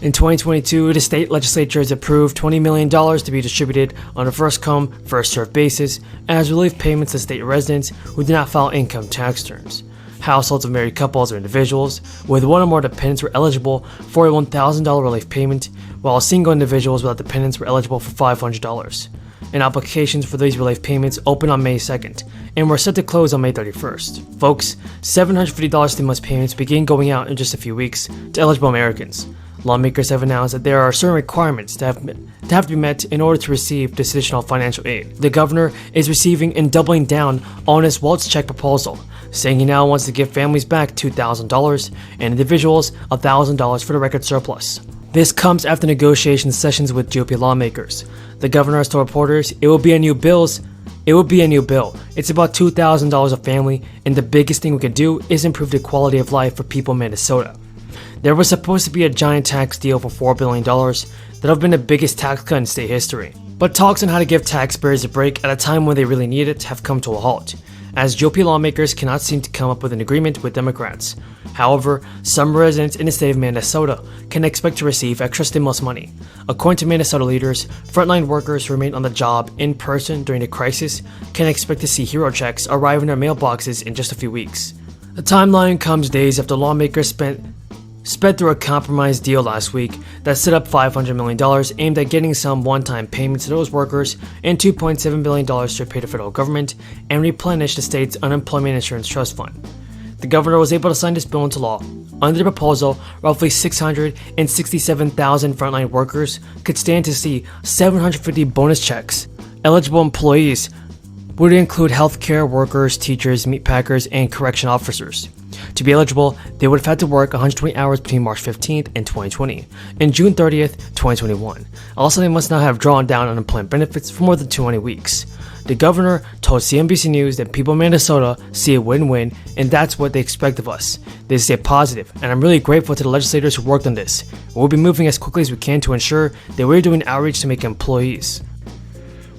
In 2022, the state legislatures approved $20 million to be distributed on a first-come, first-served basis as relief payments to state residents who did not file income tax returns. Households of married couples or individuals with one or more dependents were eligible for a $1,000 relief payment, while single individuals without dependents were eligible for $500. And applications for these relief payments opened on May 2nd and were set to close on May 31st. Folks, $750 stimulus payments begin going out in just a few weeks to eligible Americans. Lawmakers have announced that there are certain requirements that have to be met in order to receive this additional financial aid. The governor is receiving and doubling down on his Waltz check proposal, saying he now wants to give families back $2,000 and individuals $1,000 for the record surplus. This comes after negotiation sessions with GOP lawmakers. The governor has told reporters it will be a new bill. It's about $2,000 a family, and the biggest thing we can do is improve the quality of life for people in Minnesota. There was supposed to be a giant tax deal for $4 billion that would have been the biggest tax cut in state history. But talks on how to give taxpayers a break at a time when they really need it have come to a halt, as GOP lawmakers cannot seem to come up with an agreement with Democrats. However, some residents in the state of Minnesota can expect to receive extra stimulus money. According to Minnesota leaders, frontline workers who remain on the job in person during the crisis can expect to see hero checks arrive in their mailboxes in just a few weeks. The timeline comes days after lawmakers sped through a compromise deal last week that set up $500 million aimed at getting some one-time payments to those workers and $2.7 billion to pay the federal government and replenish the state's unemployment insurance trust fund. The governor was able to sign this bill into law. Under the proposal, roughly 667,000 frontline workers could stand to see 750 bonus checks. Eligible employees would include healthcare workers, teachers, meat packers, and correction officers. To be eligible, they would have had to work 120 hours between March 15th and 2020 and June 30th, 2021. Also, they must not have drawn down unemployment benefits for more than 200 weeks. The governor told CNBC News that people in Minnesota see a win-win, and that's what they expect of us. They stay positive, and I'm really grateful to the legislators who worked on this. We'll be moving as quickly as we can to ensure that we're doing outreach to make employees.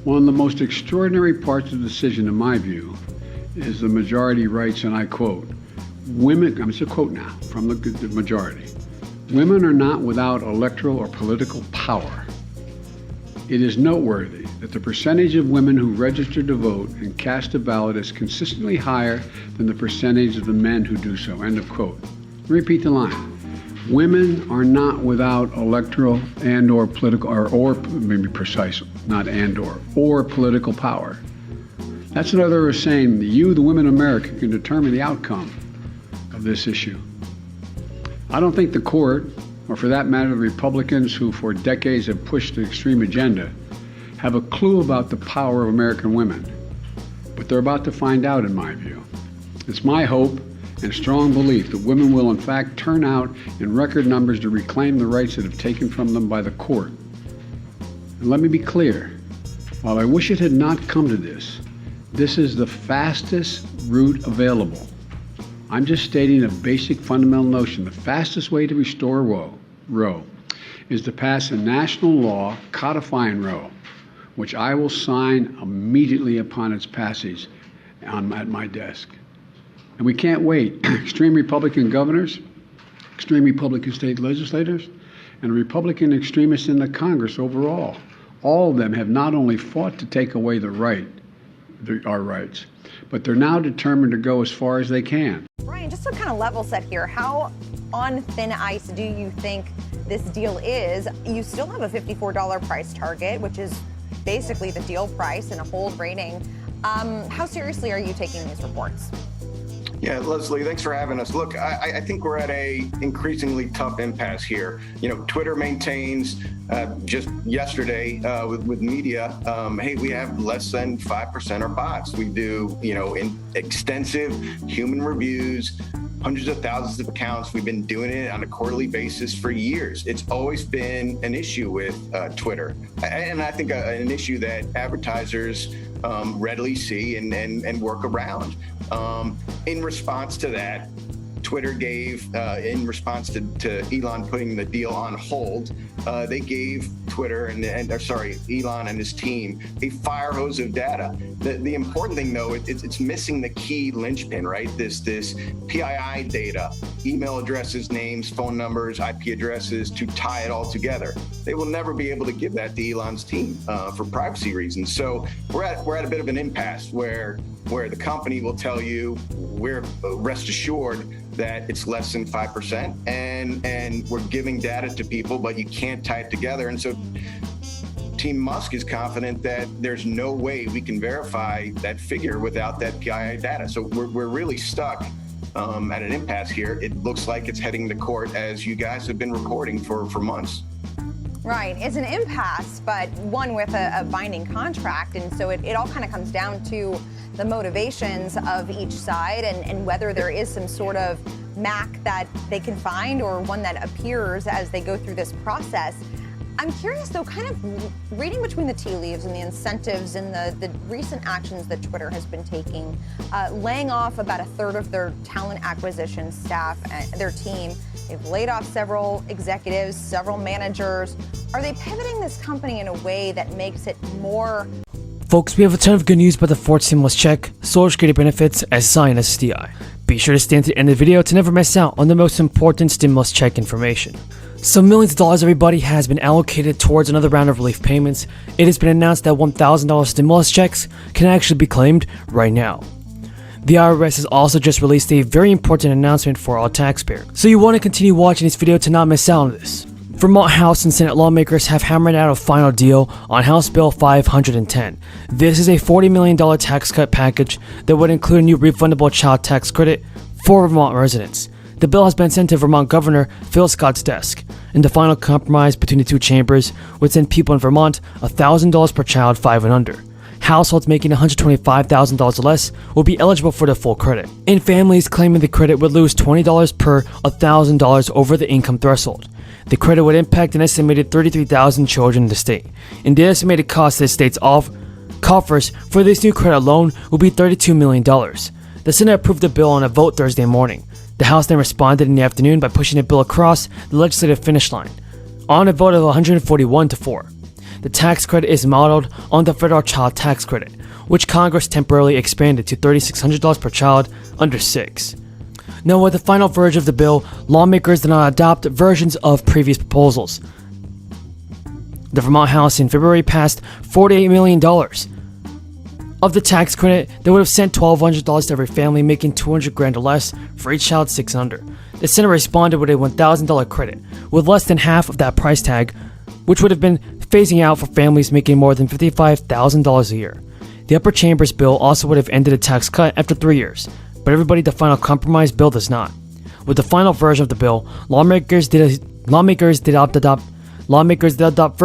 One of the most extraordinary parts of the decision, in my view, is the majority writes, and I quote, "Women," it's a quote now from the majority, "Women are not without electoral or political power. It is noteworthy that the percentage of women who register to vote and cast a ballot is consistently higher than the percentage of the men who do so." End of quote. Repeat the line. Women are not without electoral and or political, or maybe precise, not and or political power. That's another way of saying that you, the women of America, can determine the outcome of this issue. I don't think the court, or for that matter, the Republicans who for decades have pushed the extreme agenda, have a clue about the power of American women. But they're about to find out, in my view. It's my hope and strong belief that women will in fact turn out in record numbers to reclaim the rights that have taken from them by the court. And let me be clear, while I wish it had not come to this, this is the fastest route available. I'm just stating a basic fundamental notion. The fastest way to restore Roe is to pass a national law codifying Roe, which I will sign immediately upon its passage at my desk. And we can't wait. Extreme Republican governors, extreme Republican state legislators, and Republican extremists in the Congress overall, all of them have not only fought to take away our rights, but they're now determined to go as far as they can. Brian, just to kind of level set here, how on thin ice do you think this deal is? You still have a $54 price target, which is basically the deal price and a hold rating. How seriously are you taking these reports? Yeah, Leslie, thanks for having us. Look, I think we're at a increasingly tough impasse here. You know, Twitter maintains just yesterday with media, hey, we have less than 5% are bots. We do, in extensive human reviews, hundreds of thousands of accounts. We've been doing it on a quarterly basis for years. It's always been an issue with Twitter, and I think an issue that advertisers readily see and work around. In response to that, Twitter gave, in response to Elon putting the deal on hold, they gave Twitter Elon and his team a fire hose of data. The important thing, though, it's missing the key linchpin, right? This PII data, email addresses, names, phone numbers, IP addresses, to tie it all together. They will never be able to give that to Elon's team for privacy reasons. So we're at a bit of an impasse where the company will tell you, we're rest assured that it's less than 5%, and we're giving data to people, but you can't tie it together. And so Team Musk is confident that there's no way we can verify that figure without that PII data. So we're really stuck at an impasse here. It looks like it's heading to court, as you guys have been reporting for months. Right. It's an impasse, but one with a binding contract. And so it all kind of comes down to the motivations of each side and whether there is some sort of MAC that they can find or one that appears as they go through this process. I'm curious, though, kind of reading between the tea leaves and the incentives and the recent actions that Twitter has been taking, laying off about a third of their talent acquisition staff, their team. They've laid off several executives, several managers. Are they pivoting this company in a way that makes it more... Folks, we have a ton of good news about the fourth stimulus check, Social Security benefits, SSI and SDI. Be sure to stay until the end of the video to never miss out on the most important stimulus check information. So millions of dollars, everybody, has been allocated towards another round of relief payments. It has been announced that $1,000 stimulus checks can actually be claimed right now. The IRS has also just released a very important announcement for all taxpayers. So you want to continue watching this video to not miss out on this. Vermont House and Senate lawmakers have hammered out a final deal on House Bill 510. This is a $40 million tax cut package that would include a new refundable child tax credit for Vermont residents. The bill has been sent to Vermont Governor Phil Scott's desk, and the final compromise between the two chambers would send people in Vermont $1,000 per child 5 and under. Households making $125,000 or less will be eligible for the full credit, and families claiming the credit would lose $20 per $1,000 over the income threshold. The credit would impact an estimated 33,000 children in the state, and the estimated cost to the state's coffers for this new credit alone will be $32 million. The Senate approved the bill on a vote Thursday morning. The House then responded in the afternoon by pushing the bill across the legislative finish line on a vote of 141-4. The tax credit is modeled on the federal child tax credit, which Congress temporarily expanded to $3,600 per child under 6. Now, with the final version of the bill, lawmakers did not adopt versions of previous proposals. The Vermont House in February passed $48 million of the tax credit that would have sent $1,200 to every family making $200,000 or less for each child 6 and under. The Senate responded with a $1,000 credit, with less than half of that price tag, which would have been phasing out for families making more than $55,000 a year. The upper chamber's bill also would have ended a tax cut after 3 years, but everybody, the final compromise bill does not. With the final version of the bill, lawmakers did adopt